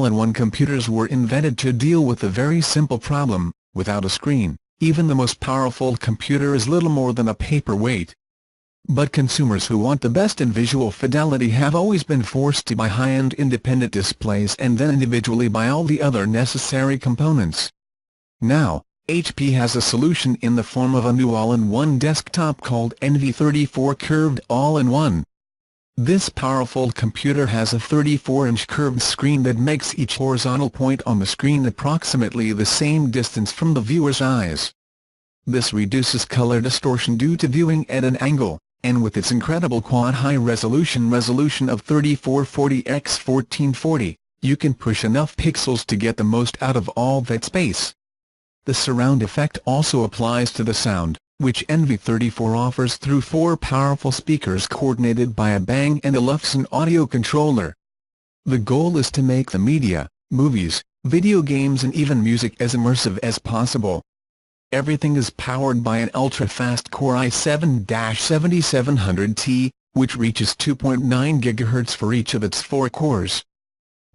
all-in-one computers were invented to deal with a very simple problem: without a screen, even the most powerful computer is little more than a paperweight. But consumers who want the best in visual fidelity have always been forced to buy high-end independent displays and then individually buy all the other necessary components. Now, HP has a solution in the form of a new all-in-one desktop called NV34 Curved All-in-One. This powerful computer has a 34-inch curved screen that makes each horizontal point on the screen approximately the same distance from the viewer's eyes. This reduces color distortion due to viewing at an angle, and with its incredible quad high resolution of 3440 x 1440, you can push enough pixels to get the most out of all that space. The surround effect also applies to the sound, which NV34 offers through 4 powerful speakers coordinated by a Bang & Olufsen audio controller. The goal is to make the media, movies, video games and even music as immersive as possible. Everything is powered by an ultra-fast Core i7-7700T, which reaches 2.9 GHz for each of its 4 cores.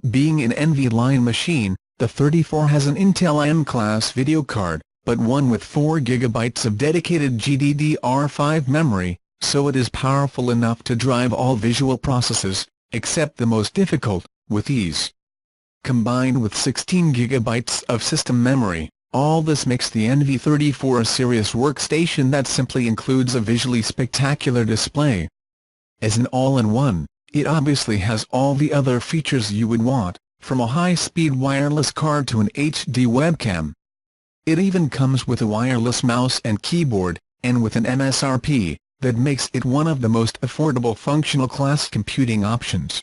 Being an NV line machine, the 34 has an Intel M-class video card, but one with 4 GB of dedicated GDDR5 memory, so it is powerful enough to drive all visual processes, except the most difficult, with ease. Combined with 16 GB of system memory, all this makes the NV34 a serious workstation that simply includes a visually spectacular display. As an all-in-one, it obviously has all the other features you would want, from a high-speed wireless card to an HD webcam. It even comes with a wireless mouse and keyboard, and with an MSRP that makes it one of the most affordable functional class computing options.